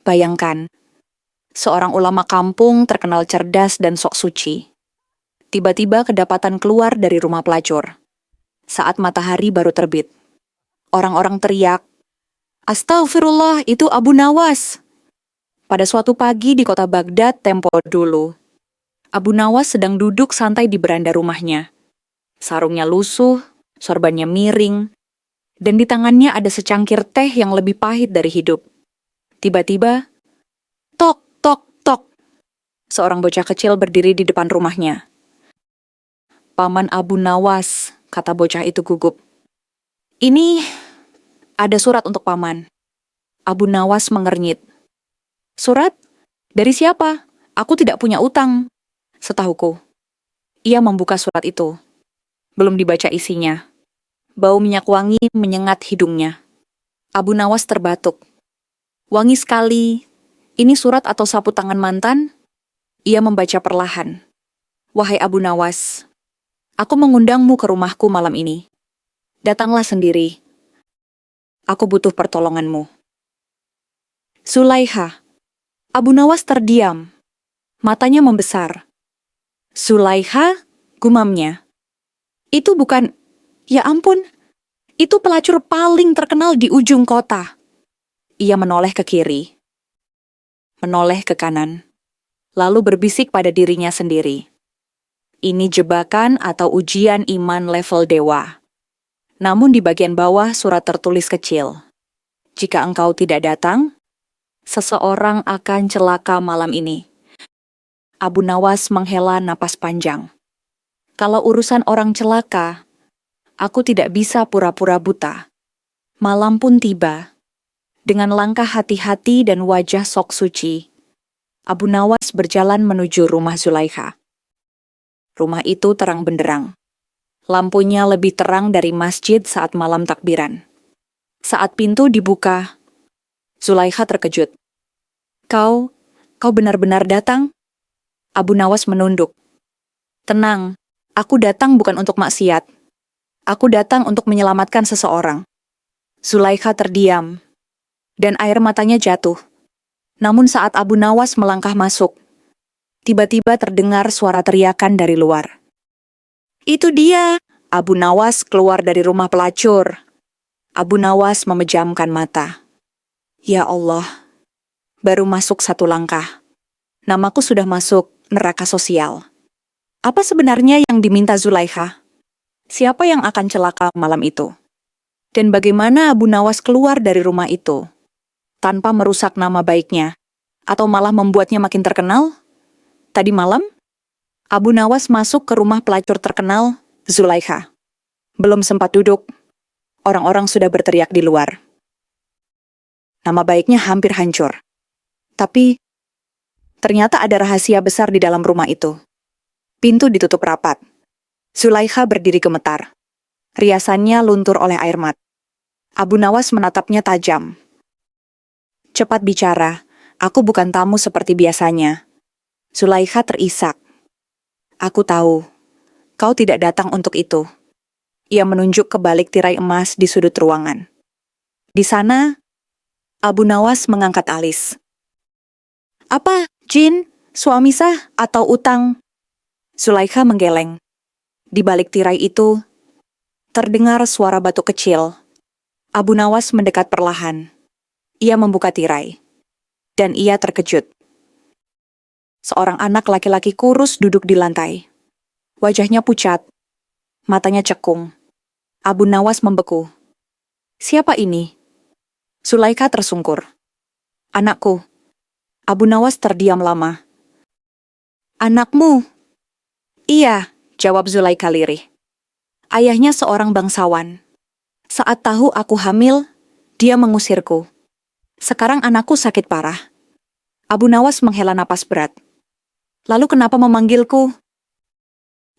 Bayangkan, seorang ulama kampung terkenal cerdas dan sok suci. Tiba-tiba kedapatan keluar dari rumah pelacur. Saat matahari baru terbit. Orang-orang teriak, "Astagfirullah, itu Abu Nawas." Pada suatu pagi di kota Baghdad tempo dulu, Abu Nawas sedang duduk santai di beranda rumahnya. Sarungnya lusuh, sorbannya miring, dan di tangannya ada secangkir teh yang lebih pahit dari hidup. Tiba-tiba, tok, tok, tok. Seorang bocah kecil berdiri di depan rumahnya. "Paman Abu Nawas," kata bocah itu gugup. "Ini ada surat untuk paman." Abu Nawas mengernyit. "Surat? Dari siapa? Aku tidak punya utang." "Setahuku." Ia membuka surat itu. Belum dibaca isinya. Bau minyak wangi menyengat hidungnya. Abu Nawas terbatuk. "Wangi sekali. Ini surat atau sapu tangan mantan?" Ia membaca perlahan. "Wahai Abu Nawas, aku mengundangmu ke rumahku malam ini. Datanglah sendiri. Aku butuh pertolonganmu." "Sulaiha." Abu Nawas terdiam. Matanya membesar. "Sulaiha?" gumamnya. "Itu bukan... Ya ampun, itu pelacur paling terkenal di ujung kota." Ia menoleh ke kiri. Menoleh ke kanan. Lalu berbisik pada dirinya sendiri. Ini jebakan atau ujian iman level dewa. Namun di bagian bawah surat tertulis kecil. "Jika engkau tidak datang, seseorang akan celaka malam ini." Abu Nawas menghela napas panjang. "Kalau urusan orang celaka, aku tidak bisa pura-pura buta." Malam pun tiba. Dengan langkah hati-hati dan wajah sok suci, Abu Nawas berjalan menuju rumah Zulaikha. Rumah itu terang benderang. Lampunya lebih terang dari masjid saat malam takbiran. Saat pintu dibuka, Zulaikha terkejut. Kau benar-benar datang?" Abu Nawas menunduk. "Tenang, aku datang bukan untuk maksiat. Aku datang untuk menyelamatkan seseorang." Zulaikha terdiam, dan air matanya jatuh. Namun saat Abu Nawas melangkah masuk, tiba-tiba terdengar suara teriakan dari luar. "Itu dia!" Abu Nawas keluar dari rumah pelacur. Abu Nawas memejamkan mata. Ya Allah, baru masuk satu langkah. Namaku sudah masuk neraka sosial. Apa sebenarnya yang diminta Zulaikha? Siapa yang akan celaka malam itu? Dan bagaimana Abu Nawas keluar dari rumah itu? Tanpa merusak nama baiknya, atau malah membuatnya makin terkenal? Tadi malam, Abu Nawas masuk ke rumah pelacur terkenal, Zulaikha. Belum sempat duduk, orang-orang sudah berteriak di luar. Nama baiknya hampir hancur. Tapi, ternyata ada rahasia besar di dalam rumah itu. Pintu ditutup rapat. Zulaikha berdiri gemetar. Riasannya luntur oleh air mata. Abu Nawas menatapnya tajam. "Cepat bicara, aku bukan tamu seperti biasanya." Zulaikha terisak. "Aku tahu, kau tidak datang untuk itu." Ia menunjuk ke balik tirai emas di sudut ruangan. Di sana, Abu Nawas mengangkat alis. "Apa, jin, suami sah, atau utang?" Zulaikha menggeleng. Di balik tirai itu, terdengar suara batuk kecil. Abu Nawas mendekat perlahan. Ia membuka tirai. Dan ia terkejut. Seorang anak laki-laki kurus duduk di lantai. Wajahnya pucat. Matanya cekung. Abu Nawas membeku. "Siapa ini?" Zulaikha tersungkur. "Anakku." Abu Nawas terdiam lama. "Anakmu?" "Iya," jawab Zulaikha lirih. "Ayahnya seorang bangsawan. Saat tahu aku hamil, dia mengusirku. Sekarang anakku sakit parah." Abu Nawas menghela napas berat. "Lalu kenapa memanggilku?"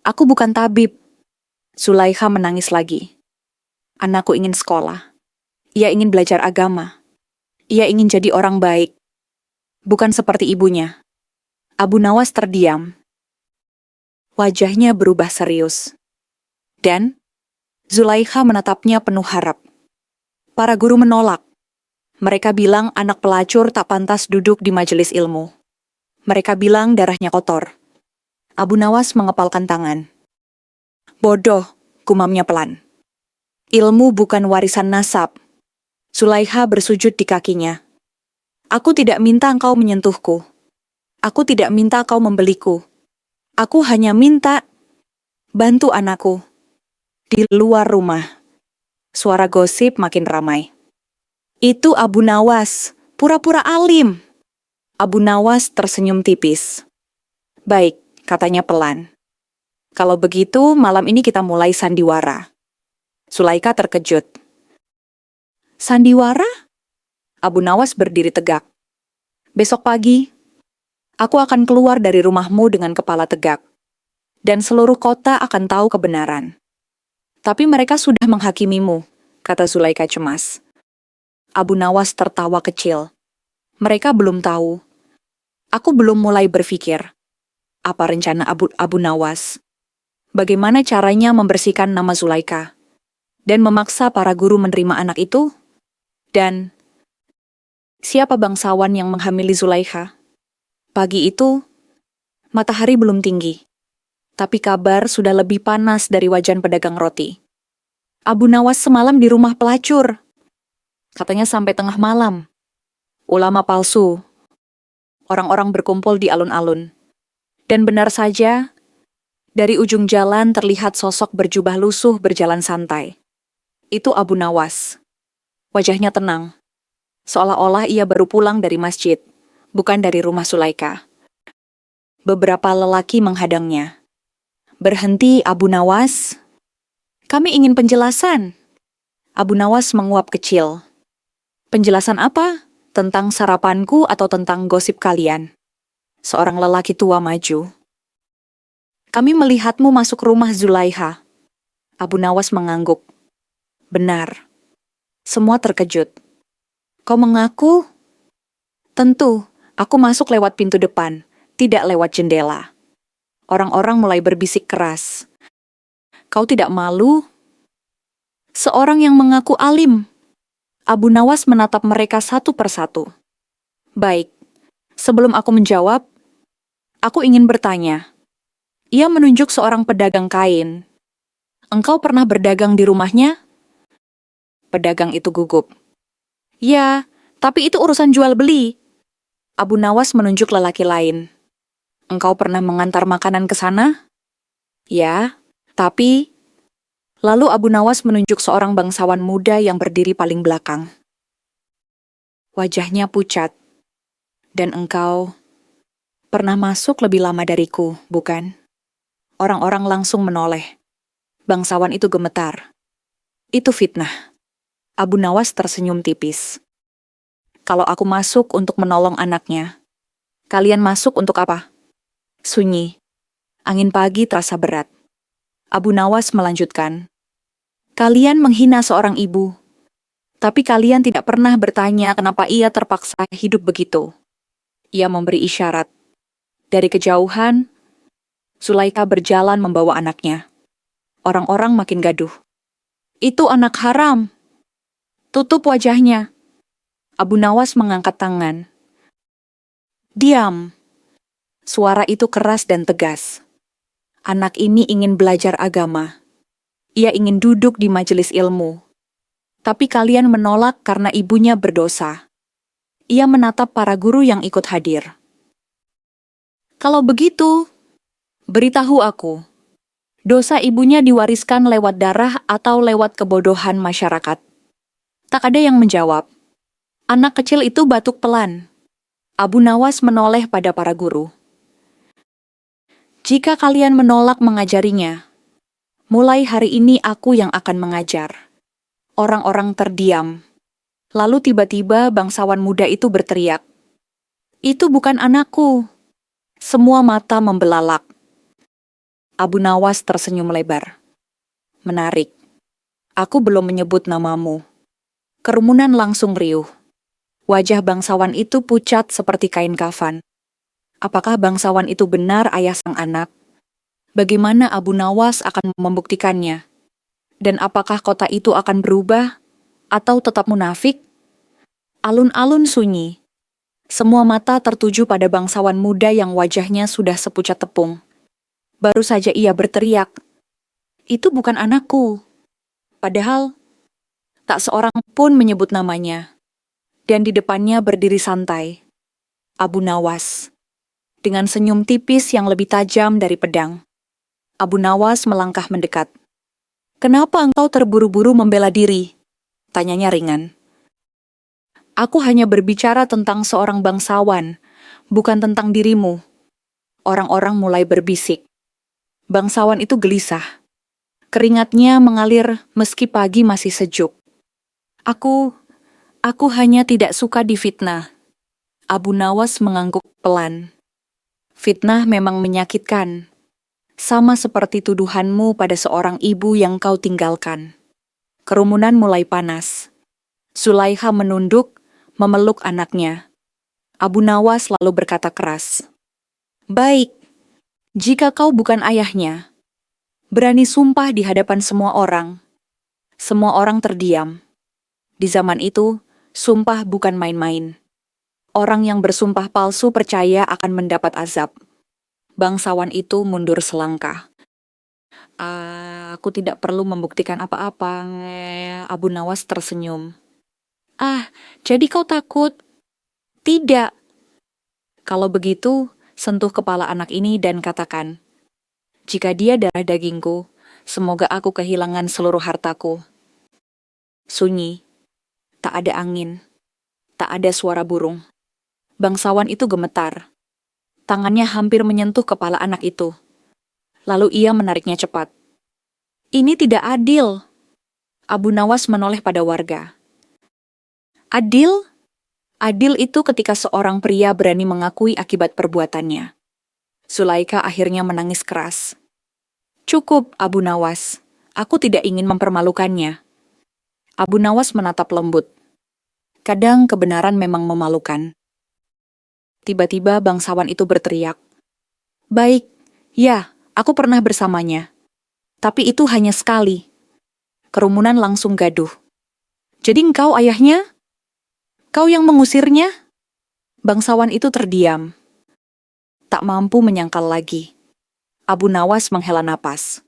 "Aku bukan tabib." Zulaikha menangis lagi. "Anakku ingin sekolah. Ia ingin belajar agama. Ia ingin jadi orang baik. Bukan seperti ibunya." Abu Nawas terdiam. Wajahnya berubah serius. Dan Zulaikha menatapnya penuh harap. Para guru menolak. Mereka bilang anak pelacur tak pantas duduk di majelis ilmu. Mereka bilang darahnya kotor. Abu Nawas mengepalkan tangan. Bodoh, gumamnya pelan. Ilmu bukan warisan nasab. Sulaiha bersujud di kakinya. Aku tidak minta engkau menyentuhku. Aku tidak minta kau membeliku. Aku hanya minta bantu anakku. Di luar rumah. Suara gosip makin ramai. Itu Abu Nawas, pura-pura alim. Abu Nawas tersenyum tipis. Baik, katanya pelan. Kalau begitu, malam ini kita mulai sandiwara. Sulaika terkejut. Sandiwara? Abu Nawas berdiri tegak. Besok pagi, aku akan keluar dari rumahmu dengan kepala tegak. Dan seluruh kota akan tahu kebenaran. Tapi mereka sudah menghakimimu, kata Sulaika cemas. Abu Nawas tertawa kecil. Mereka belum tahu. Aku belum mulai berpikir. Apa rencana Abu Nawas? Bagaimana caranya membersihkan nama Zulaika? Dan memaksa para guru menerima anak itu? Dan siapa bangsawan yang menghamili Zulaikha? Pagi itu, matahari belum tinggi. Tapi kabar sudah lebih panas dari wajan pedagang roti. Abu Nawas semalam di rumah pelacur. Katanya sampai tengah malam. Ulama palsu. Orang-orang berkumpul di alun-alun. Dan benar saja, dari ujung jalan terlihat sosok berjubah lusuh berjalan santai. Itu Abu Nawas. Wajahnya tenang. Seolah-olah ia baru pulang dari masjid, bukan dari rumah Sulaika. Beberapa lelaki menghadangnya. Berhenti, Abu Nawas. Kami ingin penjelasan. Abu Nawas menguap kecil. Penjelasan apa? Tentang sarapanku atau tentang gosip kalian? Seorang lelaki tua maju. Kami melihatmu masuk rumah Zulaiha. Abu Nawas mengangguk. Benar. Semua terkejut. Kau mengaku? Tentu, aku masuk lewat pintu depan, tidak lewat jendela. Orang-orang mulai berbisik keras. Kau tidak malu? Seorang yang mengaku alim. Abu Nawas menatap mereka satu persatu. Baik, sebelum aku menjawab, aku ingin bertanya. Ia menunjuk seorang pedagang kain. Engkau pernah berdagang di rumahnya? Pedagang itu gugup. Ya, tapi itu urusan jual beli. Abu Nawas menunjuk lelaki lain. Engkau pernah mengantar makanan ke sana? Ya, tapi... Lalu Abu Nawas menunjuk seorang bangsawan muda yang berdiri paling belakang. Wajahnya pucat. Dan engkau pernah masuk lebih lama dariku, bukan? Orang-orang langsung menoleh. Bangsawan itu gemetar. Itu fitnah. Abu Nawas tersenyum tipis. Kalau aku masuk untuk menolong anaknya, kalian masuk untuk apa? Sunyi. Angin pagi terasa berat. Abu Nawas melanjutkan. Kalian menghina seorang ibu. Tapi kalian tidak pernah bertanya kenapa ia terpaksa hidup begitu. Ia memberi isyarat. Dari kejauhan, Zulaika berjalan membawa anaknya. Orang-orang makin gaduh. Itu anak haram. Tutup wajahnya. Abu Nawas mengangkat tangan. Diam. Suara itu keras dan tegas. Anak ini ingin belajar agama. Ia ingin duduk di majelis ilmu. Tapi kalian menolak karena ibunya berdosa. Ia menatap para guru yang ikut hadir. Kalau begitu, beritahu aku. Dosa ibunya diwariskan lewat darah atau lewat kebodohan masyarakat? Tak ada yang menjawab. Anak kecil itu batuk pelan. Abu Nawas menoleh pada para guru. Jika kalian menolak mengajarinya, mulai hari ini aku yang akan mengajar. Orang-orang terdiam. Lalu tiba-tiba bangsawan muda itu berteriak. Itu bukan anakku. Semua mata membelalak. Abu Nawas tersenyum lebar. Menarik. Aku belum menyebut namamu. Kerumunan langsung riuh. Wajah bangsawan itu pucat seperti kain kafan. Apakah bangsawan itu benar ayah sang anak? Bagaimana Abu Nawas akan membuktikannya? Dan apakah kota itu akan berubah? Atau tetap munafik? Alun-alun sunyi. Semua mata tertuju pada bangsawan muda yang wajahnya sudah sepucat tepung. Baru saja ia berteriak, "Itu bukan anakku." Padahal, tak seorang pun menyebut namanya. Dan di depannya berdiri santai, Abu Nawas, dengan senyum tipis yang lebih tajam dari pedang. Abu Nawas melangkah mendekat. "Kenapa engkau terburu-buru membela diri?" tanyanya ringan. "Aku hanya berbicara tentang seorang bangsawan, bukan tentang dirimu." Orang-orang mulai berbisik. Bangsawan itu gelisah. Keringatnya mengalir meski pagi masih sejuk. Aku hanya tidak suka difitnah." Abu Nawas mengangguk pelan. "Fitnah memang menyakitkan. Sama seperti tuduhanmu pada seorang ibu yang kau tinggalkan." Kerumunan mulai panas. Zulaiha menunduk, memeluk anaknya. Abu Nawas lalu berkata keras, "Baik, jika kau bukan ayahnya, berani sumpah di hadapan semua orang." Semua orang terdiam. Di zaman itu, sumpah bukan main-main. Orang yang bersumpah palsu percaya akan mendapat azab. Bangsawan itu mundur selangkah. Aku tidak perlu membuktikan apa-apa." Abu Nawas tersenyum. Jadi kau takut?" "Tidak." "Kalau begitu, sentuh kepala anak ini dan katakan, 'Jika dia darah dagingku, semoga aku kehilangan seluruh hartaku.'" Sunyi. Tak ada angin. Tak ada suara burung. Bangsawan itu gemetar. Tangannya hampir menyentuh kepala anak itu. Lalu ia menariknya cepat. "Ini tidak adil." Abu Nawas menoleh pada warga. "Adil? Adil itu ketika seorang pria berani mengakui akibat perbuatannya." Zulaika akhirnya menangis keras. "Cukup, Abu Nawas. Aku tidak ingin mempermalukannya." Abu Nawas menatap lembut. Kadang kebenaran memang memalukan. Tiba-tiba bangsawan itu berteriak, "Baik, ya, aku pernah bersamanya. Tapi itu hanya sekali." Kerumunan langsung gaduh. "Jadi engkau ayahnya? Kau yang mengusirnya?" Bangsawan itu terdiam. Tak mampu menyangkal lagi. Abu Nawas menghela napas.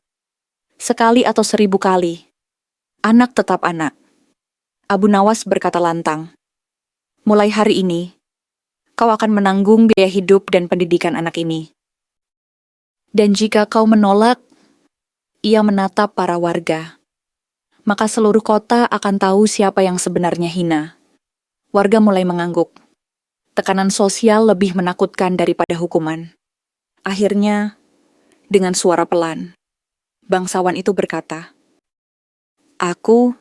"Sekali atau 1000 kali, anak tetap anak." Abu Nawas berkata lantang, "Mulai hari ini, kau akan menanggung biaya hidup dan pendidikan anak ini. Dan jika kau menolak," ia menatap para warga, "maka seluruh kota akan tahu siapa yang sebenarnya hina." Warga mulai mengangguk. Tekanan sosial lebih menakutkan daripada hukuman. Akhirnya, dengan suara pelan, bangsawan itu berkata, "Aku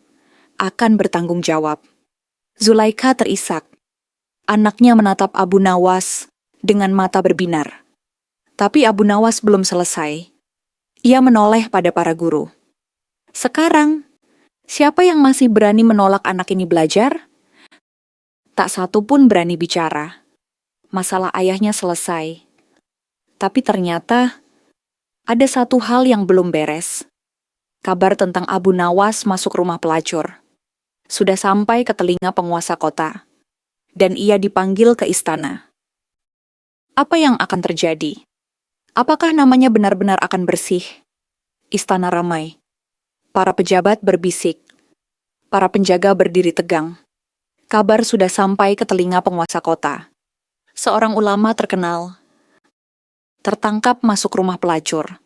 akan bertanggung jawab." Zulaika terisak. Anaknya menatap Abu Nawas dengan mata berbinar. Tapi Abu Nawas belum selesai. Ia menoleh pada para guru. "Sekarang, siapa yang masih berani menolak anak ini belajar?" Tak satu pun berani bicara. Masalah ayahnya selesai. Tapi ternyata ada satu hal yang belum beres. Kabar tentang Abu Nawas masuk rumah pelacur. Sudah sampai ke telinga penguasa kota. Dan ia dipanggil ke istana. Apa yang akan terjadi? Apakah namanya benar-benar akan bersih? Istana ramai. Para pejabat berbisik. Para penjaga berdiri tegang. Kabar sudah sampai ke telinga penguasa kota. Seorang ulama terkenal tertangkap masuk rumah pelacur.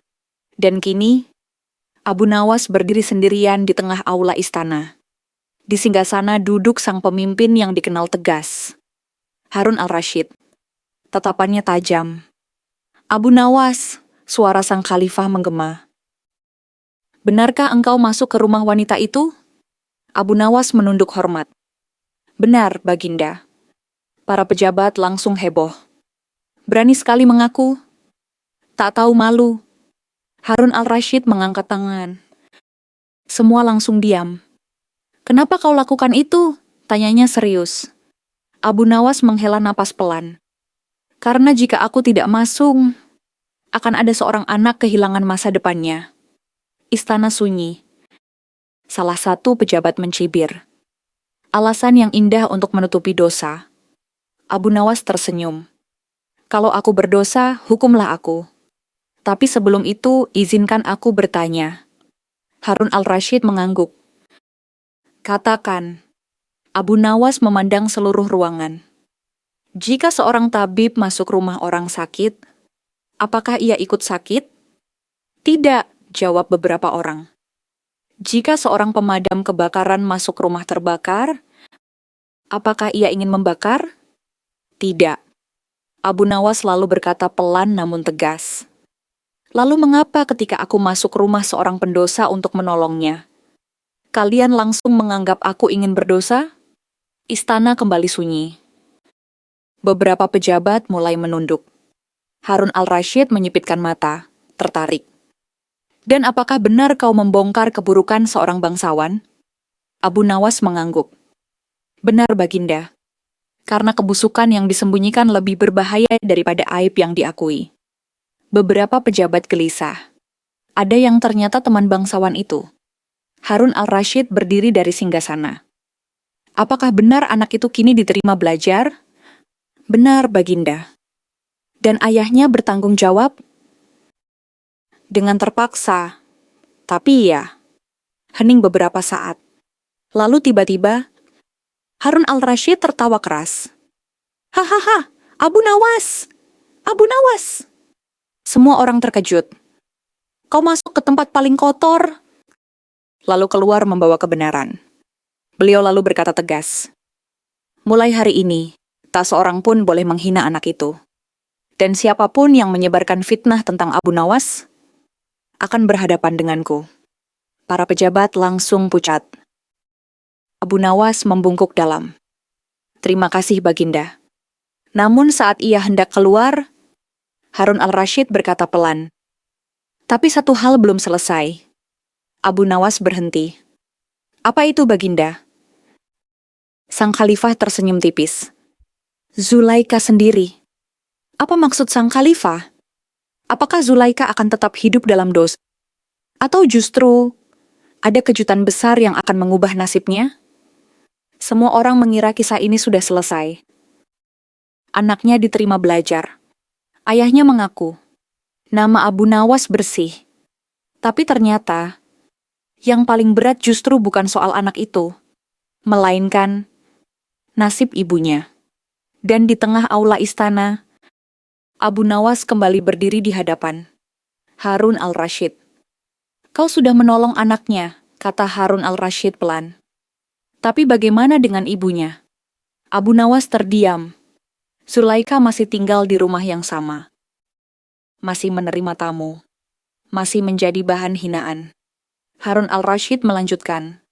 Dan kini, Abu Nawas berdiri sendirian di tengah aula istana. Di singgasana duduk sang pemimpin yang dikenal tegas, Harun al-Rashid. Tatapannya tajam. "Abu Nawas," suara sang khalifah menggema. "Benarkah engkau masuk ke rumah wanita itu?" Abu Nawas menunduk hormat. "Benar, Baginda." Para pejabat langsung heboh. "Berani sekali mengaku. Tak tahu malu." Harun al-Rashid mengangkat tangan. Semua langsung diam. "Kenapa kau lakukan itu?" tanyanya serius. Abu Nawas menghela napas pelan. "Karena jika aku tidak masuk, akan ada seorang anak kehilangan masa depannya." Istana sunyi. Salah satu pejabat mencibir. Alasan yang indah untuk menutupi dosa. Abu Nawas tersenyum. Kalau aku berdosa, hukumlah aku. Tapi sebelum itu, izinkan aku bertanya. Harun al-Rashid mengangguk. Katakan. Abu Nawas memandang seluruh ruangan. Jika seorang tabib masuk rumah orang sakit, apakah ia ikut sakit? Tidak, jawab beberapa orang. Jika seorang pemadam kebakaran masuk rumah terbakar, apakah ia ingin membakar? Tidak. Abu Nawas lalu berkata pelan namun tegas. Lalu mengapa ketika aku masuk rumah seorang pendosa untuk menolongnya, kalian langsung menganggap aku ingin berdosa? Istana kembali sunyi. Beberapa pejabat mulai menunduk. Harun al-Rashid menyipitkan mata, tertarik. Dan apakah benar kau membongkar keburukan seorang bangsawan? Abu Nawas mengangguk. Benar, Baginda. Karena kebusukan yang disembunyikan lebih berbahaya daripada aib yang diakui. Beberapa pejabat gelisah. Ada yang ternyata teman bangsawan itu. Harun al-Rashid berdiri dari singgasana. Apakah benar anak itu kini diterima belajar? Benar, Baginda. Dan ayahnya bertanggung jawab? Dengan terpaksa. Tapi ya. Hening beberapa saat. Lalu tiba-tiba, Harun al-Rashid tertawa keras. Hahaha, Abu Nawas! Abu Nawas! Semua orang terkejut. Kau masuk ke tempat paling kotor. Lalu keluar membawa kebenaran. Beliau lalu berkata tegas. Mulai hari ini, tak seorang pun boleh menghina anak itu. Dan siapapun yang menyebarkan fitnah tentang Abu Nawas akan berhadapan denganku. Para pejabat langsung pucat. Abu Nawas membungkuk dalam. Terima kasih, Baginda. Namun saat ia hendak keluar, Harun al-Rashid berkata pelan. Tapi satu hal belum selesai. Abu Nawas berhenti. Apa itu, Baginda? Sang khalifah tersenyum tipis. Zulaika sendiri. Apa maksud sang khalifah? Apakah Zulaika akan tetap hidup dalam dosa? Atau justru ada kejutan besar yang akan mengubah nasibnya? Semua orang mengira kisah ini sudah selesai. Anaknya diterima belajar. Ayahnya mengaku, nama Abu Nawas bersih. Tapi ternyata, yang paling berat justru bukan soal anak itu, melainkan nasib ibunya. Dan di tengah aula istana, Abu Nawas kembali berdiri di hadapan Harun al-Rashid. Kau sudah menolong anaknya, kata Harun al-Rashid pelan. Tapi bagaimana dengan ibunya? Abu Nawas terdiam. Zulaika masih tinggal di rumah yang sama. Masih menerima tamu. Masih menjadi bahan hinaan. Harun al-Rashid melanjutkan.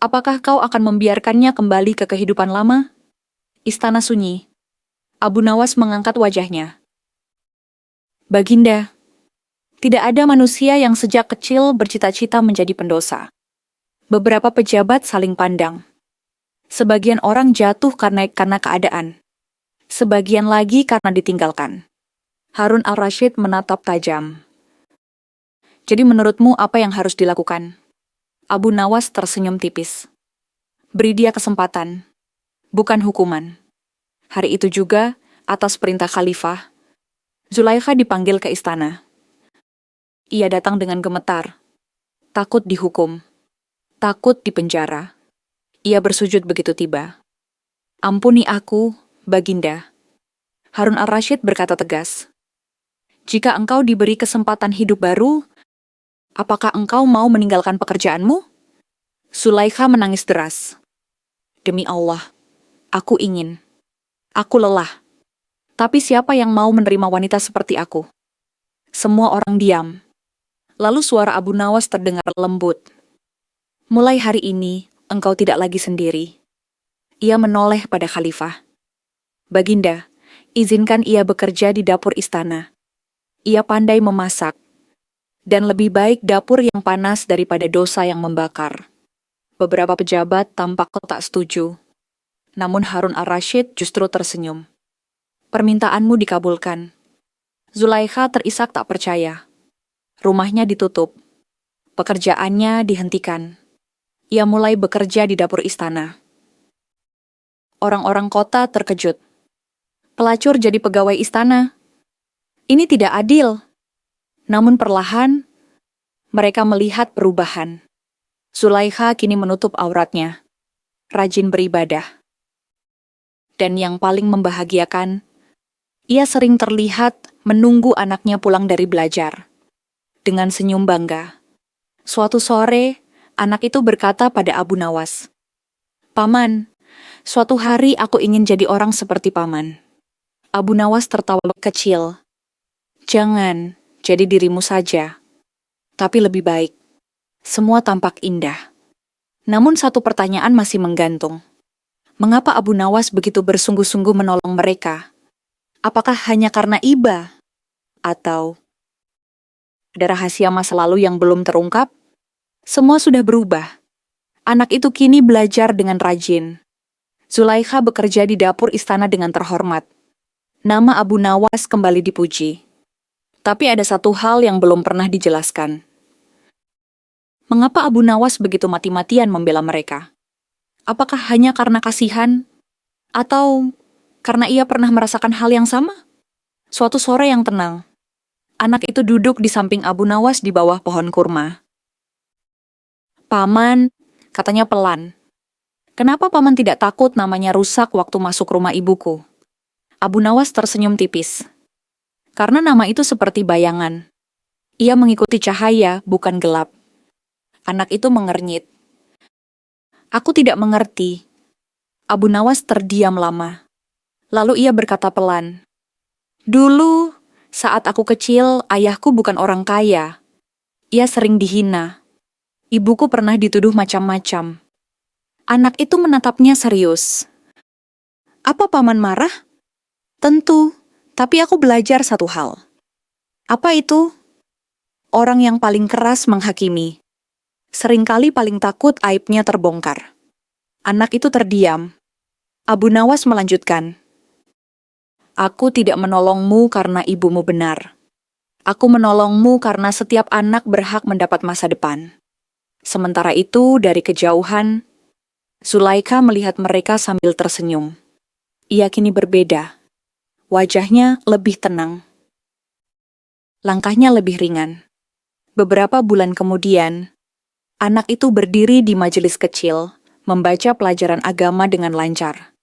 Apakah kau akan membiarkannya kembali ke kehidupan lama? Istana sunyi. Abu Nawas mengangkat wajahnya. Baginda, tidak ada manusia yang sejak kecil bercita-cita menjadi pendosa. Beberapa pejabat saling pandang. Sebagian orang jatuh karena keadaan. Sebagian lagi karena ditinggalkan. Harun al-Rashid menatap tajam. Jadi menurutmu apa yang harus dilakukan? Abu Nawas tersenyum tipis. Beri dia kesempatan, bukan hukuman. Hari itu juga, atas perintah khalifah, Zulaikha dipanggil ke istana. Ia datang dengan gemetar, takut dihukum, takut dipenjara. Ia bersujud begitu tiba. Ampuni aku, Baginda. Harun al-Rashid berkata tegas. Jika engkau diberi kesempatan hidup baru, apakah engkau mau meninggalkan pekerjaanmu? Zulaikha menangis deras. Demi Allah, aku ingin. Aku lelah. Tapi siapa yang mau menerima wanita seperti aku? Semua orang diam. Lalu suara Abu Nawas terdengar lembut. Mulai hari ini, engkau tidak lagi sendiri. Ia menoleh pada khalifah. Baginda, izinkan ia bekerja di dapur istana. Ia pandai memasak. Dan lebih baik dapur yang panas daripada dosa yang membakar. Beberapa pejabat tampak tak setuju. Namun Harun al-Rashid justru tersenyum. Permintaanmu dikabulkan. Zulaikha terisak tak percaya. Rumahnya ditutup. Pekerjaannya dihentikan. Ia mulai bekerja di dapur istana. Orang-orang kota terkejut. Pelacur jadi pegawai istana. Ini tidak adil. Namun perlahan, mereka melihat perubahan. Zulaikha kini menutup auratnya, rajin beribadah. Dan yang paling membahagiakan, ia sering terlihat menunggu anaknya pulang dari belajar. Dengan senyum bangga. Suatu sore, anak itu berkata pada Abu Nawas, "Paman, suatu hari aku ingin jadi orang seperti Paman." Abu Nawas tertawa kecil. "Jangan jadi dirimu saja, tapi lebih baik. Semua tampak indah." Namun satu pertanyaan masih menggantung. Mengapa Abu Nawas begitu bersungguh-sungguh menolong mereka? Apakah hanya karena iba? Atau ada rahasia masa lalu yang belum terungkap? Semua sudah berubah. Anak itu kini belajar dengan rajin. Zulaikha bekerja di dapur istana dengan terhormat. Nama Abu Nawas kembali dipuji. Tapi ada satu hal yang belum pernah dijelaskan. Mengapa Abu Nawas begitu mati-matian membela mereka? Apakah hanya karena kasihan? Atau karena ia pernah merasakan hal yang sama? Suatu sore yang tenang, anak itu duduk di samping Abu Nawas di bawah pohon kurma. "Paman," katanya pelan. "Kenapa Paman tidak takut namanya rusak waktu masuk rumah ibuku?" Abu Nawas tersenyum tipis. "Karena nama itu seperti bayangan. Ia mengikuti cahaya, bukan gelap." Anak itu mengernyit. "Aku tidak mengerti." Abu Nawas terdiam lama. Lalu ia berkata pelan, "Dulu, saat aku kecil, ayahku bukan orang kaya. Ia sering dihina. Ibuku pernah dituduh macam-macam." Anak itu menatapnya serius. "Apa Paman marah?" "Tentu, tapi aku belajar satu hal." "Apa itu?" "Orang yang paling keras menghakimi. Seringkali paling takut aibnya terbongkar." Anak itu terdiam. Abu Nawas melanjutkan, "Aku tidak menolongmu karena ibumu benar. Aku menolongmu karena setiap anak berhak mendapat masa depan." Sementara itu, dari kejauhan, Zulaikha melihat mereka sambil tersenyum. Ia kini berbeda. Wajahnya lebih tenang. Langkahnya lebih ringan. Beberapa bulan kemudian, anak itu berdiri di majelis kecil, membaca pelajaran agama dengan lancar.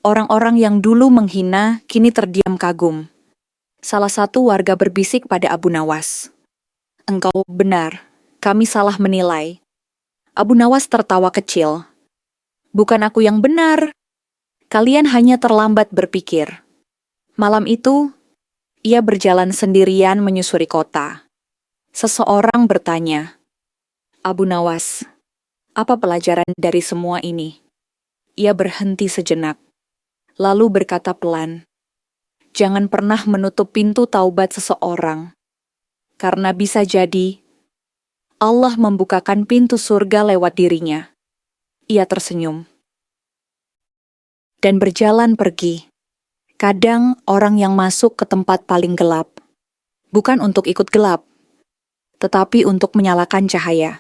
Orang-orang yang dulu menghina kini terdiam kagum. Salah satu warga berbisik pada Abu Nawas, "Engkau benar, kami salah menilai." Abu Nawas tertawa kecil. "Bukan aku yang benar. Kalian hanya terlambat berpikir." Malam itu, ia berjalan sendirian menyusuri kota. Seseorang bertanya, "Abu Nawas, apa pelajaran dari semua ini?" Ia berhenti sejenak, lalu berkata pelan, "Jangan pernah menutup pintu taubat seseorang, karena bisa jadi Allah membukakan pintu surga lewat dirinya." Ia tersenyum dan berjalan pergi. Kadang orang yang masuk ke tempat paling gelap, bukan untuk ikut gelap, tetapi untuk menyalakan cahaya.